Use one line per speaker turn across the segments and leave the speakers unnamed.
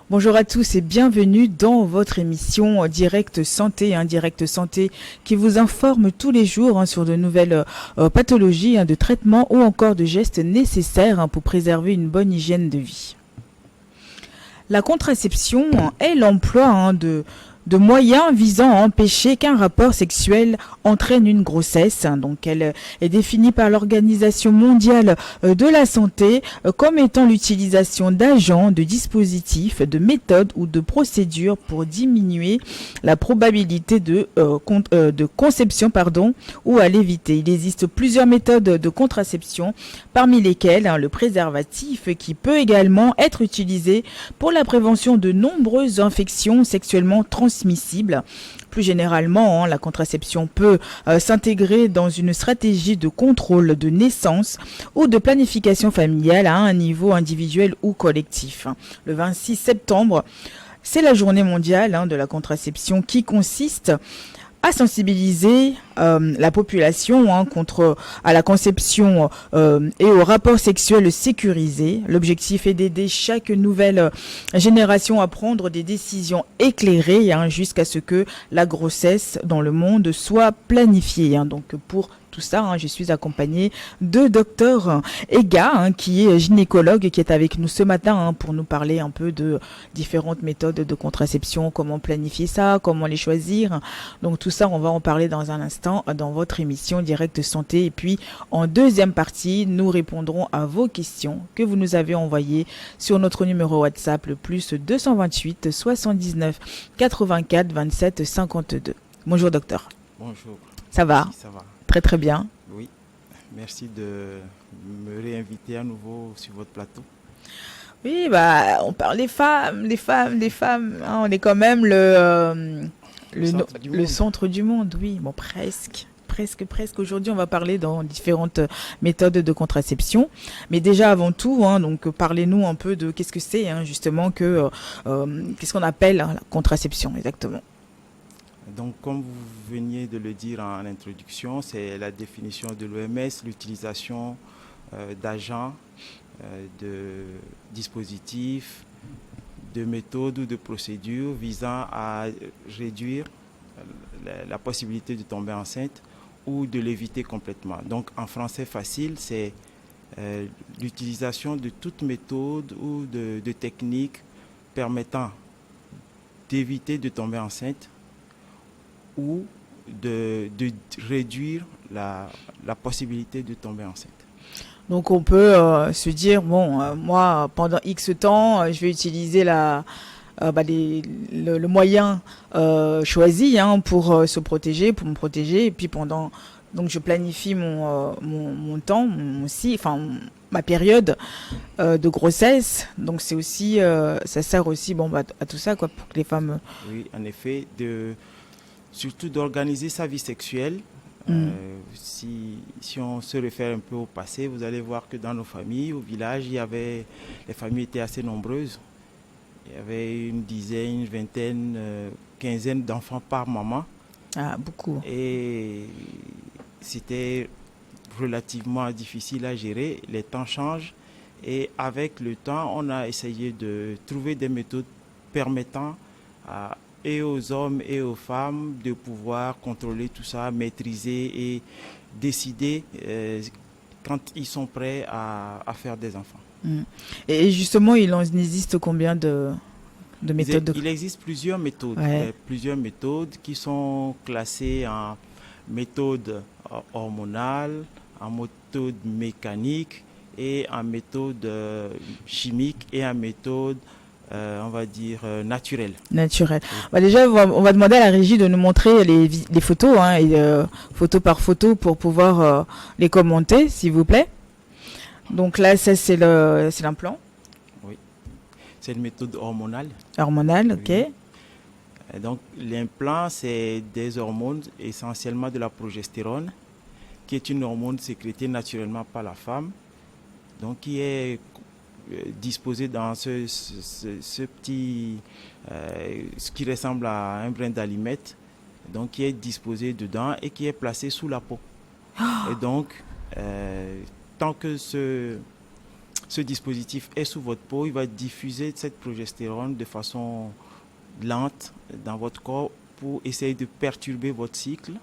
Bonjour à tous et bienvenue dans votre émission Direct Santé, Direct Santé qui vous informe tous les jours sur de nouvelles pathologies, de traitements ou encore de gestes nécessaires pour préserver une bonne hygiène de vie. La contraception est l'emploi de moyens visant à empêcher qu'un rapport sexuel entraîne une grossesse. Donc elle est définie par l'Organisation mondiale de la santé comme étant l'utilisation d'agents, de dispositifs, de méthodes ou de procédures pour diminuer la probabilité de conception ou à l'éviter. Il existe plusieurs méthodes de contraception, parmi lesquelles le préservatif qui peut également être utilisé pour la prévention de nombreuses infections sexuellement transmissibles. Plus généralement, la contraception peut s'intégrer dans une stratégie de contrôle de naissance ou de planification familiale à un niveau individuel ou collectif. Le 26 septembre, c'est la journée mondiale de la contraception qui consiste à sensibiliser la population à la conception et au rapport sexuel sécurisé. L'objectif est d'aider chaque nouvelle génération à prendre des décisions éclairées jusqu'à ce que la grossesse dans le monde soit planifiée. Donc pour tout ça, je suis accompagnée de Dr Ega, qui est gynécologue, qui est avec nous ce matin pour nous parler un peu de différentes méthodes de contraception, comment planifier ça, comment les choisir. Donc tout ça, on va en parler dans un instant dans votre émission Direct Santé. Et puis en deuxième partie, nous répondrons à vos questions que vous nous avez envoyées sur notre numéro WhatsApp, le plus 228 79 84 27 52. Bonjour docteur.
Bonjour.
Ça va?
Oui, ça va.
Très très bien.
Oui, merci de me réinviter à nouveau sur votre plateau.
Oui, on parle des femmes. On est quand même le centre du monde. Oui, bon, presque. Aujourd'hui, on va parler dans différentes méthodes de contraception. Mais déjà, avant tout, donc parlez-nous un peu de qu'est-ce que c'est, justement, qu'est-ce qu'on appelle la contraception exactement.
Donc, comme vous veniez de le dire en introduction, c'est la définition de l'OMS, l'utilisation d'agents, de dispositifs, de méthodes ou de procédures visant à réduire la possibilité de tomber enceinte ou de l'éviter complètement. Donc, en français facile, c'est l'utilisation de toute méthode ou de technique permettant d'éviter de tomber enceinte ou de réduire la possibilité de tomber enceinte.
Donc on peut se dire, moi, pendant X temps, je vais utiliser le moyen choisi pour se protéger, pour me protéger. Et puis donc je planifie mon temps, ma période de grossesse. Donc c'est aussi, ça sert aussi à tout ça, pour que les femmes...
Oui, en effet, surtout d'organiser sa vie sexuelle. Si on se réfère un peu au passé, vous allez voir que dans nos familles, au village, les familles étaient assez nombreuses. Il y avait une dizaine, une vingtaine, quinzaine d'enfants par maman.
Ah, beaucoup.
Et c'était relativement difficile à gérer. Les temps changent et avec le temps, on a essayé de trouver des méthodes permettant et aux hommes et aux femmes de pouvoir contrôler tout ça, maîtriser et décider quand ils sont prêts à faire des enfants.
Et justement, il en existe combien de méthodes
Il existe plusieurs méthodes, plusieurs méthodes qui sont classées en méthode hormonale, en méthode mécanique et en méthode chimique et en méthode on va dire naturel.
Naturel. Déjà, on va demander à la régie de nous montrer les photos, photo par photo, pour pouvoir les commenter, s'il vous plaît. Donc là, ça c'est l'implant.
Oui. C'est une méthode hormonale.
Hormonale, ok.
Oui. Et donc l'implant, c'est des hormones, essentiellement de la progestérone, qui est une hormone sécrétée naturellement par la femme, donc qui est disposé dans ce petit, ce qui ressemble à un brin d'allumette, donc qui est disposé dedans et qui est placé sous la peau. Et donc, tant que ce dispositif est sous votre peau, il va diffuser cette progestérone de façon lente dans votre corps pour essayer de perturber votre cycle,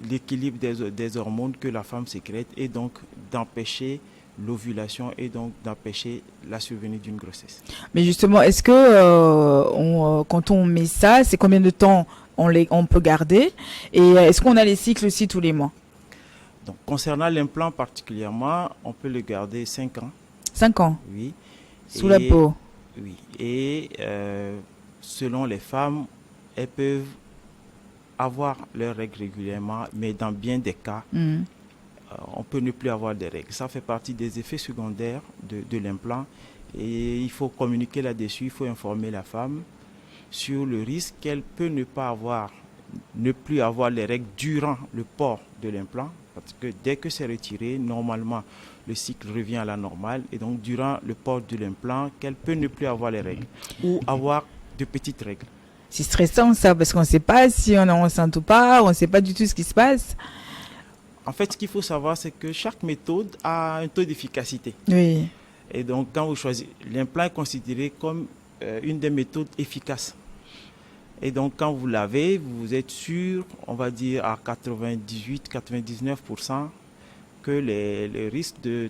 l'équilibre des hormones que la femme sécrète et donc d'empêcher l'ovulation et donc d'empêcher la survenue d'une grossesse.
Mais justement, est-ce que quand on met ça, c'est combien de temps on peut garder? Et est-ce qu'on a les cycles aussi tous les mois?
Donc, concernant l'implant particulièrement, on peut le garder 5 ans.
5 ans?
Oui.
Sous la peau?
Oui. Et selon les femmes, elles peuvent avoir leurs règles régulièrement, mais dans bien des cas, on peut ne plus avoir de règles. Ça fait partie des effets secondaires de l'implant et il faut communiquer là-dessus, il faut informer la femme sur le risque qu'elle peut ne plus avoir les règles durant le port de l'implant, parce que dès que c'est retiré, normalement, le cycle revient à la normale et donc durant le port de l'implant, qu'elle peut ne plus avoir les règles ou avoir de petites règles.
C'est stressant ça, parce qu'on ne sait pas si on est enceinte ou pas, on ne sait pas du tout ce qui se passe.
En fait, ce qu'il faut savoir, c'est que chaque méthode a un taux d'efficacité.
Oui.
Et donc, quand vous choisissez, l'implant est considéré comme une des méthodes efficaces. Et donc, quand vous l'avez, vous êtes sûr, on va dire à 98-99%, que les risques de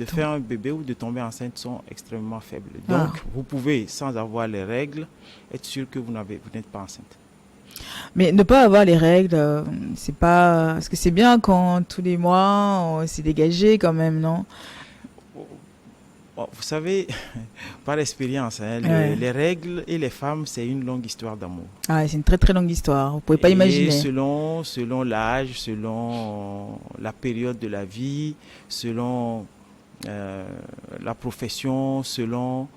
faire un bébé ou de tomber enceinte sont extrêmement faibles. Donc, vous pouvez, sans avoir les règles, être sûr que vous n'êtes pas enceinte.
Mais ne pas avoir les règles, c'est pas... Parce que c'est bien quand tous les mois, on s'est dégagé quand même, non?
Vous savez, par expérience, les règles et les femmes, c'est une longue histoire d'amour.
Ah, c'est une très très longue histoire, vous pouvez pas imaginer.
Selon l'âge, selon la période de la vie, selon la profession, selon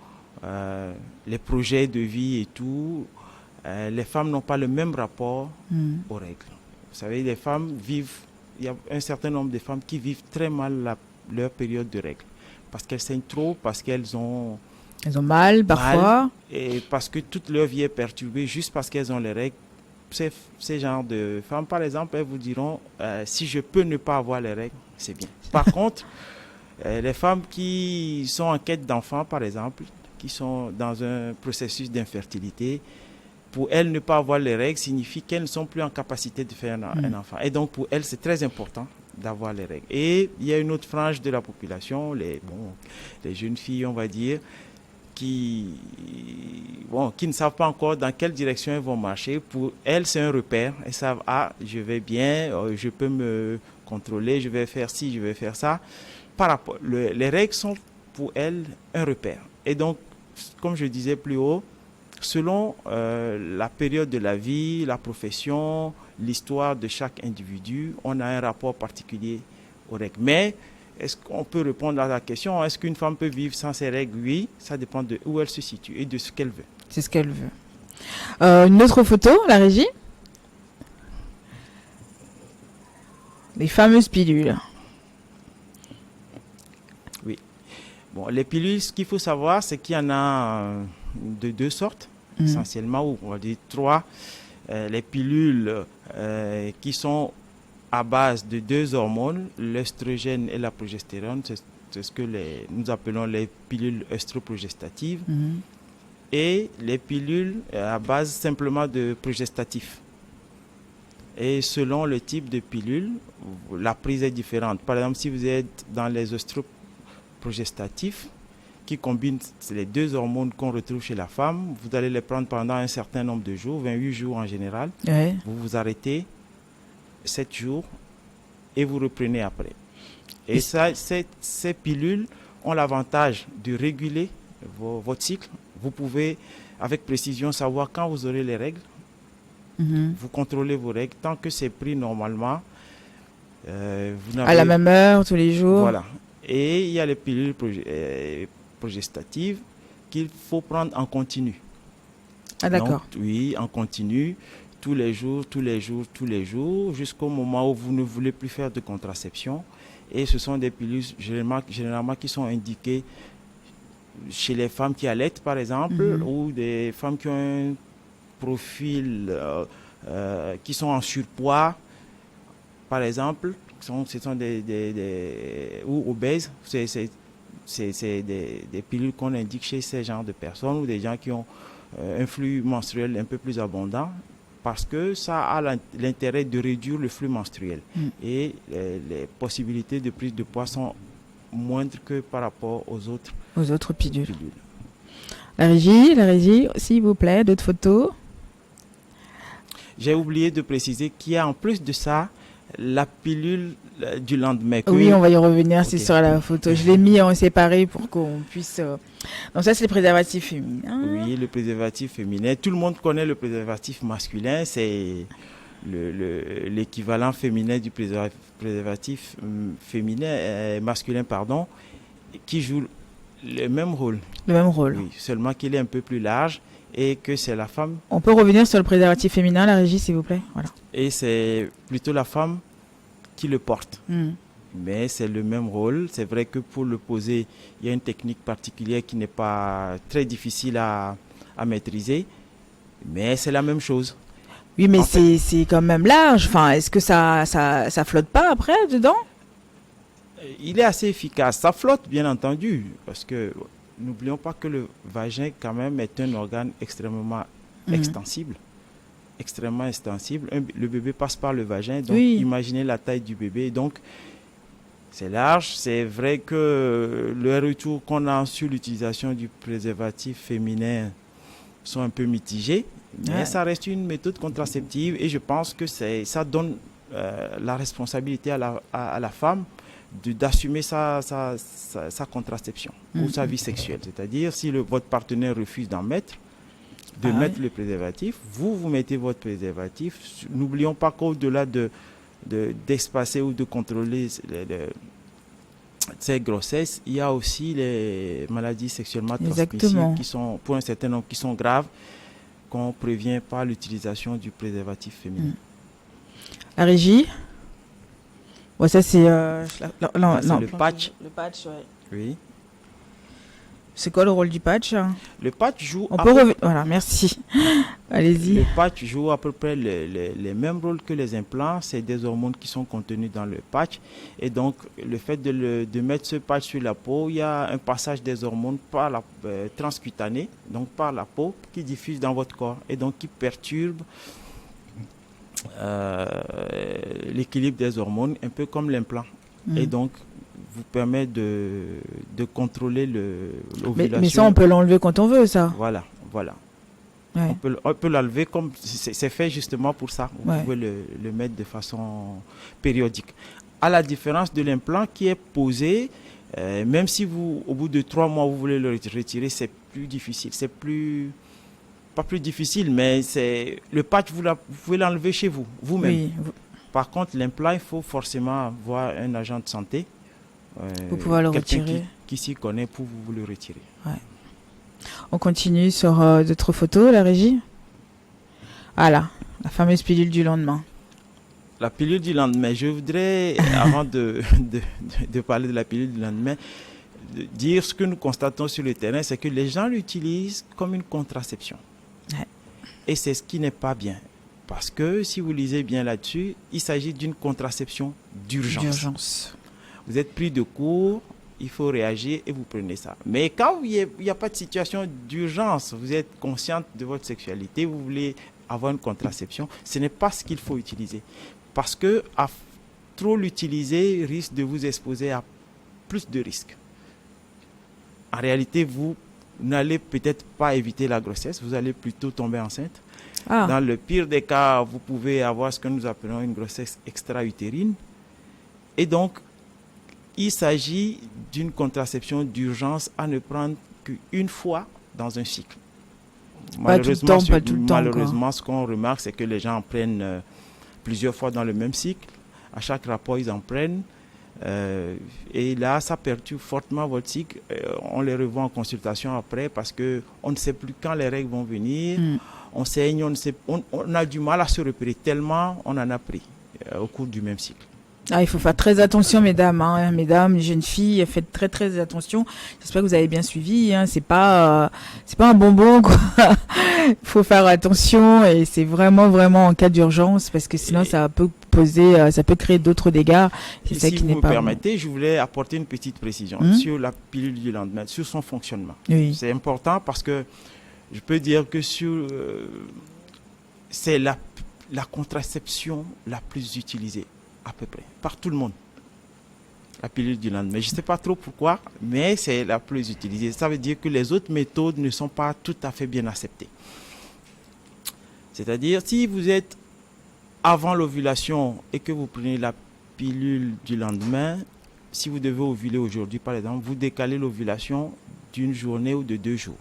les projets de vie et tout, les femmes n'ont pas le même rapport aux règles. Vous savez, les femmes vivent, il y a un certain nombre de femmes qui vivent très mal leur période de règles. Parce qu'elles saignent trop, parce qu'elles ont...
Elles ont mal parfois.
Et parce que toute leur vie est perturbée juste parce qu'elles ont les règles. Ces genres de femmes, par exemple, elles vous diront, si je peux ne pas avoir les règles, c'est bien. Par contre, les femmes qui sont en quête d'enfants, par exemple, qui sont dans un processus d'infertilité, pour elles, ne pas avoir les règles signifie qu'elles ne sont plus en capacité de faire un enfant. Et donc, pour elles, c'est très important d'avoir les règles. Et il y a une autre frange de la population, les jeunes filles, on va dire, qui ne savent pas encore dans quelle direction elles vont marcher. Pour elles, c'est un repère. Elles savent, je vais bien, je peux me contrôler, je vais faire ci, je vais faire ça. Les règles sont pour elles un repère. Et donc, comme je disais plus haut, selon la période de la vie, la profession, l'histoire de chaque individu, on a un rapport particulier aux règles. Mais est-ce qu'on peut répondre à la question, est-ce qu'une femme peut vivre sans ses règles? Oui, ça dépend de où elle se situe et de ce qu'elle veut.
C'est ce qu'elle veut. Une autre photo, la régie? Les fameuses pilules.
Oui. Bon, les pilules, ce qu'il faut savoir, c'est qu'il y en a de deux sortes, essentiellement, ou on va dire 3. Les pilules qui sont à base de 2 hormones, l'œstrogène et la progestérone, c'est ce que nous appelons les pilules œstroprogestatives, et les pilules à base simplement de progestatifs. Et selon le type de pilule, la prise est différente. Par exemple, si vous êtes dans les œstroprogestatifs, qui combinent les 2 hormones qu'on retrouve chez la femme, vous allez les prendre pendant un certain nombre de jours, 28 jours en général.
Ouais.
Vous vous arrêtez 7 jours et vous reprenez après. Et ces pilules ont l'avantage de réguler votre cycle. Vous pouvez avec précision savoir quand vous aurez les règles. Vous contrôlez vos règles. Tant que c'est pris normalement, vous n'avez...
À la même heure, tous les jours.
Voilà. Et il y a les pilules progestatives qu'il faut prendre en continu.
Ah d'accord.
Donc, oui, en continu, tous les jours, jusqu'au moment où vous ne voulez plus faire de contraception. Et ce sont des pilules généralement qui sont indiquées chez les femmes qui allaitent, par exemple, ou des femmes qui ont un profil, qui sont en surpoids, par exemple, ce sont ou obèses. c'est des pilules qu'on indique chez ces genres de personnes ou des gens qui ont un flux menstruel un peu plus abondant, parce que ça a l'intérêt de réduire le flux menstruel. Et les possibilités de prise de poids sont moindres que par rapport aux autres
pilules. La régie, s'il vous plaît, d'autres photos.
J'ai oublié de préciser qu'il y a en plus de ça la pilule du lendemain.
Oui, on va y revenir, c'est sur la photo. Je l'ai mis en séparé pour qu'on puisse... Donc ça, c'est le préservatif féminin.
Oui, le préservatif féminin. Tout le monde connaît le préservatif masculin. C'est l'équivalent féminin du préservatif masculin, qui joue le même rôle.
Le même rôle.
Oui, seulement qu'il est un peu plus large et que c'est la femme.
On peut revenir sur le préservatif féminin, la régie, s'il vous plaît. Voilà.
Et c'est plutôt la femme qui le porte. Mais c'est le même rôle. C'est vrai que pour le poser, il y a une technique particulière qui n'est pas très difficile à maîtriser, mais c'est la même chose.
Oui, mais c'est quand même large. Enfin, est-ce que ça flotte pas après dedans?
Il est assez efficace. Ça flotte, bien entendu, parce que n'oublions pas que le vagin, quand même, est un organe extrêmement extensible. Extrêmement extensible. Le bébé passe par le vagin, donc imaginez la taille du bébé. Donc, c'est large. C'est vrai que le retour qu'on a sur l'utilisation du préservatif féminin sont un peu mitigés, mais ça reste une méthode contraceptive et je pense que ça donne la responsabilité à la femme d'assumer sa contraception ou sa vie sexuelle. C'est-à-dire, si votre partenaire refuse d'en mettre, mettre le préservatif, vous mettez votre préservatif. N'oublions pas qu'au-delà d'espacer ou de contrôler ces grossesses, il y a aussi les maladies sexuellement transmissibles qui sont, pour un certain nombre, qui sont graves, qu'on prévient par l'utilisation du préservatif féminin.
La régie? Ouais, ça c'est
le patch.
Le patch,
oui.
C'est quoi le rôle du patch?
Le patch joue...
Voilà, merci. Allez-y.
Le patch joue à peu près les mêmes rôles que les implants. C'est des hormones qui sont contenues dans le patch. Et donc, le fait de mettre ce patch sur la peau, il y a un passage des hormones par la transcutanée, donc par la peau, qui diffuse dans votre corps et donc qui perturbe l'équilibre des hormones, un peu comme l'implant. Et donc, vous permet de contrôler l'ovulation.
Mais ça, on peut l'enlever quand on veut, ça.
Voilà.
Ouais.
On peut l'enlever comme c'est fait justement pour ça. Vous pouvez le mettre de façon périodique. À la différence de l'implant qui est posé, même si au bout de 3 mois, vous voulez le retirer, c'est plus difficile. Pas plus difficile, mais le patch, vous pouvez l'enlever chez vous-même.
Oui.
Par contre, l'implant, il faut forcément avoir un agent de santé.
Pour pouvoir le retirer.
Qui s'y connaît pour vous le retirer.
Ouais. On continue sur d'autres photos, la régie. Voilà, la fameuse pilule du lendemain.
La pilule du lendemain. Je voudrais, avant de parler de la pilule du lendemain, dire ce que nous constatons sur le terrain, c'est que les gens l'utilisent comme une contraception. Ouais. Et c'est ce qui n'est pas bien. Parce que si vous lisez bien là-dessus, il s'agit d'une contraception d'urgence. Vous êtes pris de court, il faut réagir et vous prenez ça. Mais quand il n'y a pas de situation d'urgence, vous êtes consciente de votre sexualité, vous voulez avoir une contraception, ce n'est pas ce qu'il faut utiliser. Parce que trop l'utiliser risque de vous exposer à plus de risques. En réalité, vous n'allez peut-être pas éviter la grossesse, vous allez plutôt tomber enceinte. Dans le pire des cas, vous pouvez avoir ce que nous appelons une grossesse extra-utérine. Et donc, il s'agit d'une contraception d'urgence à ne prendre qu'une fois dans un cycle. Malheureusement, ce qu'on remarque, c'est que les gens en prennent plusieurs fois dans le même cycle. À chaque rapport, ils en prennent. Et là, ça perturbe fortement votre cycle. On les revoit en consultation après parce qu'on ne sait plus quand les règles vont venir. On saigne, on a du mal à se repérer tellement on en a pris au cours du même cycle.
Ah, il faut faire très attention, mesdames, hein, mesdames, jeunes filles, faites très très attention. J'espère que vous avez bien suivi. Hein, c'est pas un bonbon, quoi. Il faut faire attention et c'est vraiment vraiment en cas d'urgence parce que sinon
Et,
ça peut poser, ça peut créer d'autres dégâts. C'est
et
ça
si
qui
vous
n'est
me
pas bon.
permettez, je voulais apporter une petite précision
Hmm.
sur la pilule du lendemain, sur son fonctionnement.
Oui,
C'est important parce que je peux dire que c'est la contraception la plus utilisée à peu près par tout le monde. La pilule du lendemain. Je ne sais pas trop pourquoi, mais c'est la plus utilisée. Ça veut dire que les autres méthodes ne sont pas tout à fait bien acceptées. C'est-à-dire, si vous êtes avant l'ovulation et que vous prenez la pilule du lendemain, si vous devez ovuler aujourd'hui, par exemple, vous décalez l'ovulation d'une journée ou de 2 jours.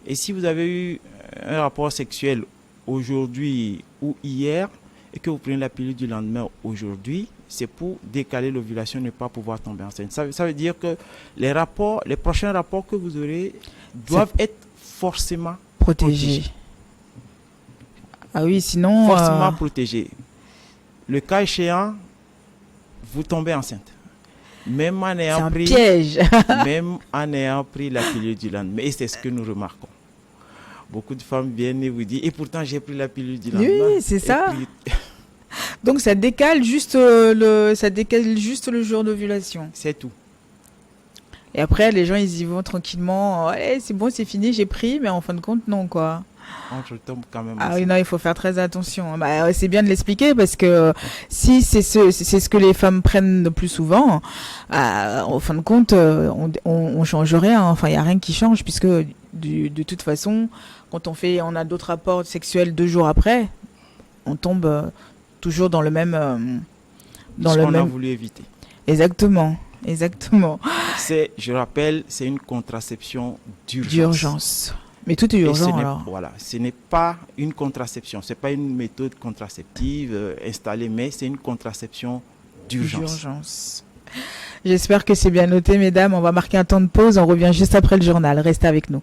Et si vous avez eu un rapport sexuel aujourd'hui ou hier et que vous prenez la pilule du lendemain aujourd'hui, c'est pour décaler l'ovulation et ne pas pouvoir tomber enceinte. Ça veut dire que les prochains rapports que vous aurez doivent être forcément
protégé. Ah oui, sinon.
forcément protégés. Le cas échéant, vous tombez enceinte. Même en
C'est
ayant
un
pris,
piège.
même en ayant pris la pilule du lendemain. Et c'est ce que nous remarquons. Beaucoup de femmes viennent et vous disent, et pourtant j'ai pris la pilule du lendemain.
Oui, c'est
Et
ça.
puis,
Donc ça décale juste ça décale juste le jour d'ovulation.
c'est tout.
Et après, les gens, ils y vont tranquillement. Ouais, c'est bon, c'est fini, j'ai pris, mais en fin de compte, non, quoi.
On tombe quand même
Ah oui,
enceinte.
non, il faut faire très attention. Bah, ouais, c'est bien de l'expliquer parce que si c'est ce que les femmes prennent le plus souvent, en fin de compte, on change rien. Enfin, il y a rien qui change puisque de toute façon, quand on a d'autres rapports sexuels 2 jours après, on tombe toujours dans le même, dans
Ce
le
qu'on a
même.
voulu éviter.
Exactement, exactement.
Je rappelle, c'est une contraception d'urgence.
D'urgence. Mais tout est
Et
urgent alors.
voilà, ce n'est pas une contraception, ce n'est pas une méthode contraceptive installée, mais c'est une contraception d'urgence.
D'urgence. J'espère que c'est bien noté, mesdames. On va marquer un temps de pause. On revient juste après le journal. Restez avec nous.